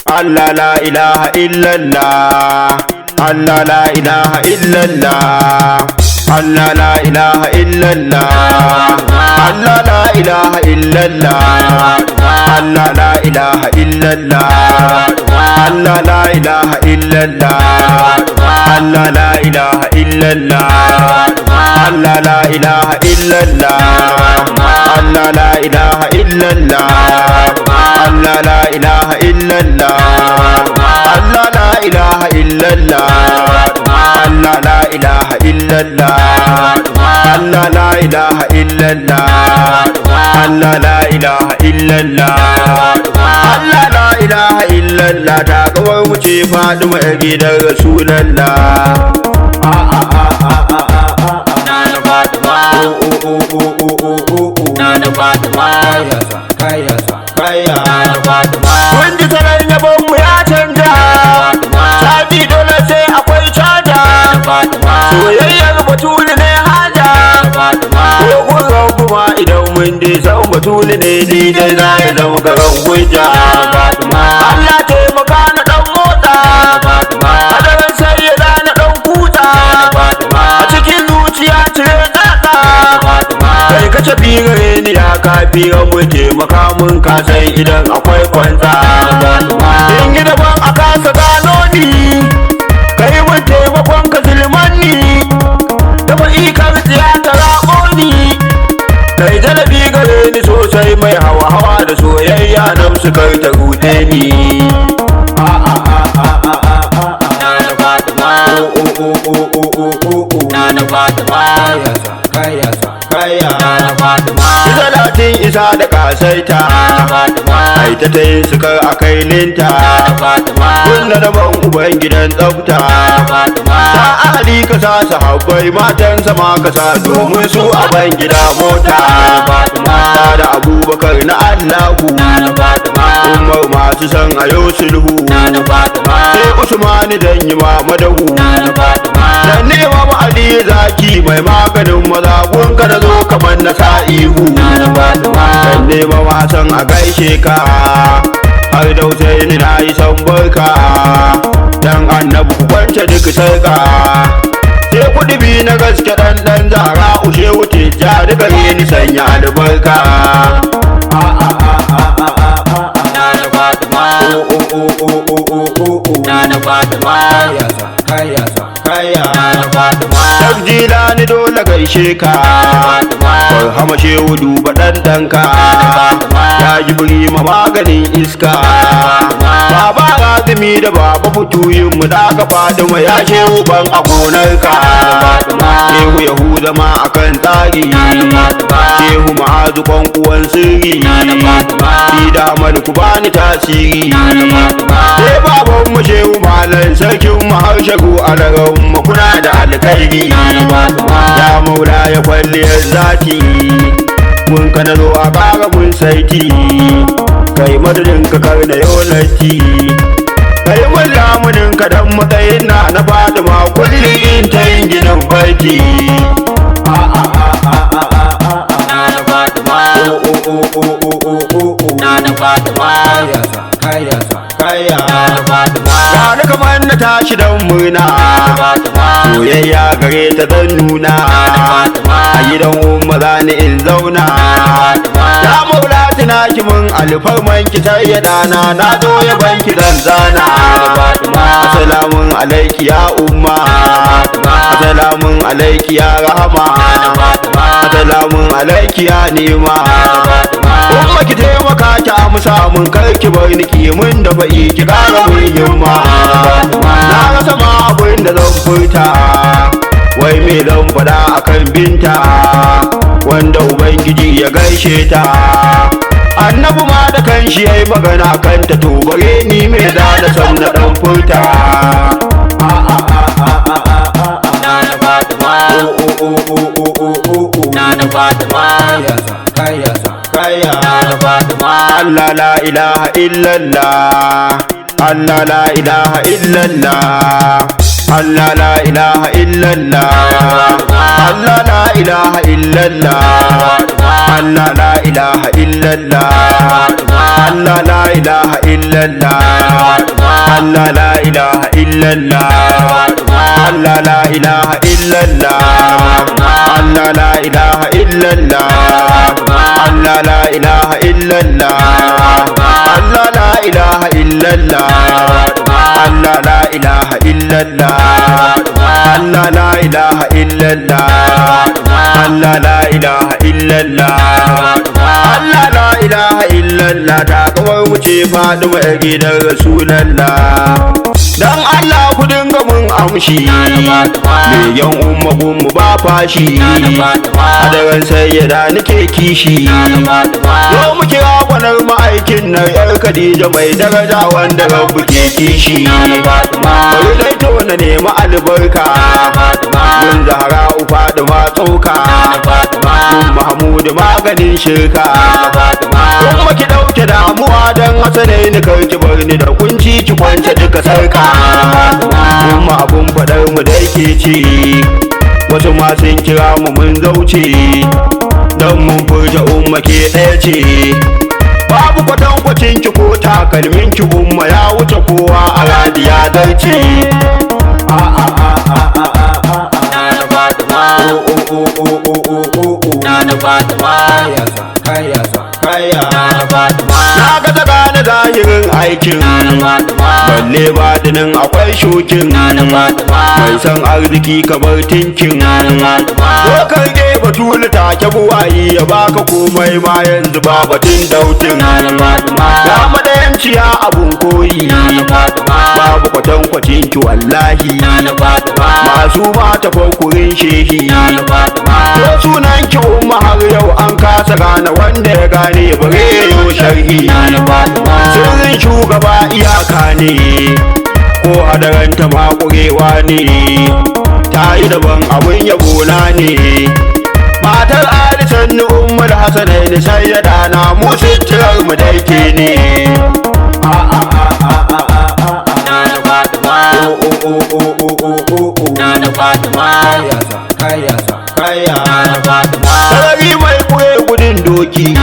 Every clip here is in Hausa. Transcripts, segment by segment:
Allah la ilaha illallah, Allah la ilaha illallah, Allah la ilaha illallah, Allah la ilaha illallah, Allah la ilaha illallah, Allah la ilaha illallah, Allah la ilaha illallah, Allah la ilaha illallah, Allah la ilaha illallah, Allah la ilaha illallah, Allah la ilaha illallah, Allah la ilaha illallah, Allah la ilaha illallah, Allah la ilaha illallah, Allah la ilaha illallah. Ta kawar mu ce Fadima yar gidan Rasulallah. Nana Fadima, Nana Fadima, Nana Fadima. Kun ji salon yabon mu ya canja, sabi dole sai akwai caja. Soyayyar Batuli ne haja, ko kun kuma idan mun je san Batuli ne ni dai za ya zama garan hujja. Allah taimaka na dan motsa, hadarin sayyada na dan kuta, a cikin zuciya cire tsatsa. Kai ka tafi gare ni ya kafi mu taimaka mun ka sai idan akwai kwanta. In yi daban a kasa gano ni, kai mun taimakon ka zulmanni, da ikar tsiya ta rako ni. Kai jalabi gare ni sosai mai hawa da soyayya nan su kai ta rude ni. Nana Fadima, Nana Fadima, Nana Fadima. Talatin isa da kasaita, ai ta yin sukar a kai linta. Kunna da ban uban gidan tsafta, ta ahali ka sa sahabbai matan sama ka sa domin su a ban gida mota. Ta da Abubakar na Allahu, Umar masu san a yau sulhu, sai Usmani dan yi madahu. Dan nema ba Ali zaki mai maganin maza gunka da zo kamar na sa'ihu. Dan nema wasan a gaishe ka, har da Husaini na yi san barka. Dan annabi ku kwance duk sarka, sai kudi bi na gaske dan zara ushe wuce ja daga ni sanya albarka. Nana Fadima, Nana Fadima, Nana Fadima. Tabjila ni dole gaishe ka, Farhama shehu duba ɗanɗanka, ya jibiri ma maganin iska. Baba Razumi da baba Futuyin mu da aka Fadima ya shehu ban a gonarka. Shehu Yahuza ma akan tsari, shehu Ma'azu kwankuwan sirri, ni da ku bani tasiri. Sai baban mu shehu malam sarkin mu har shagu a daren mu kuna da alkhairi. Ya maula ya kwalliyar zati, mun kana zo a ƙara mun saiti. Kai madadin ka karna yolati, kai mun lamunin ka dan matsayin na Fadima kullum in ta yin ginin baiti. Nana Fadima, Nana Fadima, Nana Fadima. Gani kamar na tashi dan murna, soyayya gare ta zan nuna. A gidan umma za ni in zauna, ya maula tuna ki mun alfarman ki tayyada na zo ya banki zan zana. Assalamun alaiki ya umma, assalamun alaiki ya rahama, assalamun alaiki ya nema. Umma ki taimaka ki amsa mun kar ki bar ni ki mun da fa'i ki kara mun himma. Na rasa ma abin da zan furta, wai me zan faɗa akan binta, wanda ubangiji ya gaishe ta. Annabi ma da kanshi yayi magana kanta, to bare ni me za da san na dan furta. Nana Fadima, Nana Fadima, Nana Fadima. Allah la ilaha illallah, Allah la ilaha illallah, Allah la ilaha illallah, Allah la ilaha illallah, Allah la ilaha illallah, Allah la ilaha illallah, Allah la ilaha illallah, Allah la ilaha illallah, Allah la ilaha illallah, Allah la ilaha illallah, Allah la ilaha illallah, Allah la ilaha illallah, Allah la ilaha illallah, Allah la ilaha illallah, Allah la ilaha illallah. Ta kawar mu ce Fadima yar gidan Rasulallah. Dan Allah ku dinga mun amshi, leyan umma mu ba fashi, hadaran sayyada nake kishi. Yau mu kira gwanar ma'aikin nan yar Khadija mai daraja wanda rabbu ke kishi. Bari dai to na nemi albarka, mun Zahra Fadima tsoka, mun Mahmud maganin shirka. Kuma ki dauke damuwa dan hasanai ni kar ki bar ni da kunci ki kwance duka sarka. Kuma abun fadar mu da yake ce, wasu ma sun kira mu mun zauce, dan mun furta umma ke ɗaya ce. Babu kwatankwacin ki ko takalmin ki umma ya wuce kowa a radiya zarce. Na ga daga na zahirin aikin, balle batinin akwai shukin, mai san arziki kamar tinkin. Dokar ge batulu take buwayi ya baka komai ma yanzu ba batun dautin. Ya madayanciya abun koyi, babu kwatankwacin ki wallahi, masu mata farkurin shehi. Ko sunan ki umma har yau an kasa gane wanda ya gane bare yo sharhi. Sirrin shugaba iyaka ne, ko hadaranta ma ƙurewa ne, ta yi daban abun yabo na ne. Matar Ali sannu ummul Hasanaini sayyada na mu sitirar mu daike ne. Sarari mai kure gudun doki,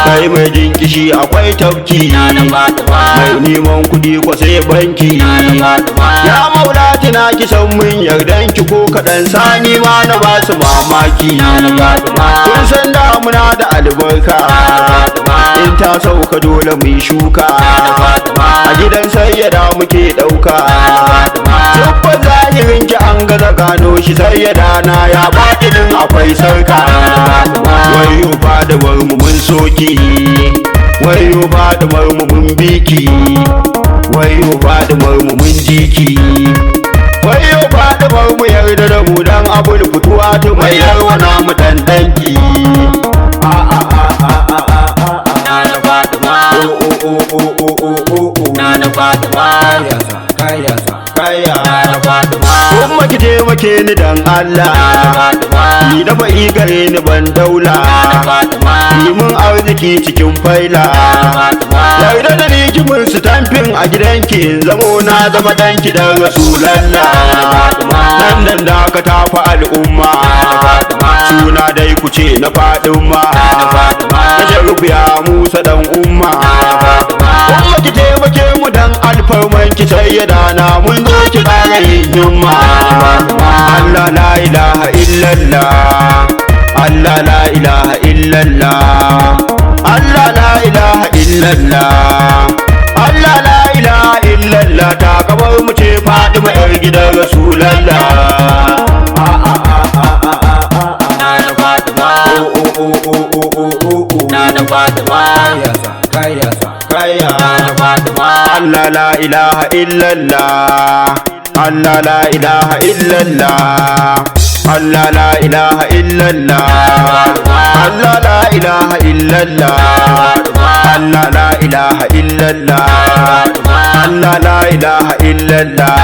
kai mai jinkishi akwai tafki, mai neman kudi ko sai banki. Ya maula tina kisan mun yardan ki ko kaɗan sani ma na ba su mamaki. Kun san damuna da albarka, in ta sauka dole mu shuka, a gidan sayyada muke ɗauka. Dubban zahirin ki an gaza gano shi sayyada na ya baɗinin akwai sarka. Wayo Fadimar mu mun soki, wayo Fadimar mu mun biki, wayo Fadimar mu mun jiki, wayo Fadimar mu yarda da mu dan abul fituwa tu mai yarwana mu dan danki. Kuma ki taimake ni dan Allah, ni da fa'i gare ni ban daula, ni mun arziki cikin faila. Yarda da ni ki mun tamfin a gidanki in zamo na zama danki dan Rasulallah. Nan da ka tafi al'umma, suna dai ku ce na Fadima, na Sharufiya Musa dan umma. Kuma ki taimake mu dan alfarman ki sayyada na mun zo ki kara yin himma. Allah la ilaha illallah, Allah la ilaha illallah, Allah la ilaha illallah, Allah la ilaha illallah. Ta kabar mu ce Fadima yar gidan Rasulallah. Allah la ilaha illallah, Allah la ilaha illallah, Allah la ilaha illallah, Allah la ilaha illallah, Allah la ilaha illallah, Allah la ilaha illallah,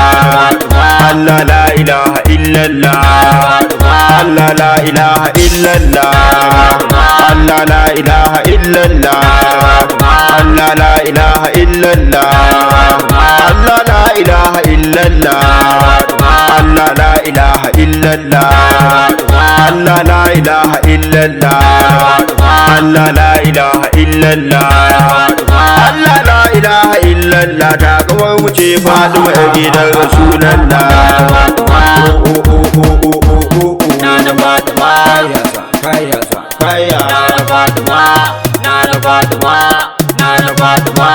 Allah la ilaha illallah, Allah la ilaha illallah, Allah la ilaha illallah, Allah la ilaha illallah, Allah la ilaha illallah Allah la ilaha illallah Allah la ilaha illallah Allah la ilaha illallah Allah la ilaha illallah ta kawar mu ce Fatima yar gidan Rasulallah Nana Fatima kaya Nana Fatima Nana Fatima Nana Fatima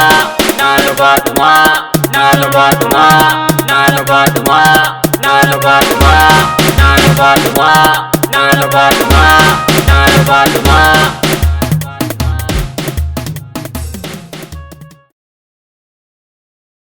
Nana Fatima Nana Fatima Nana Fatima Nana Fatima Nana Fatima Nana Fatima Nana Fatima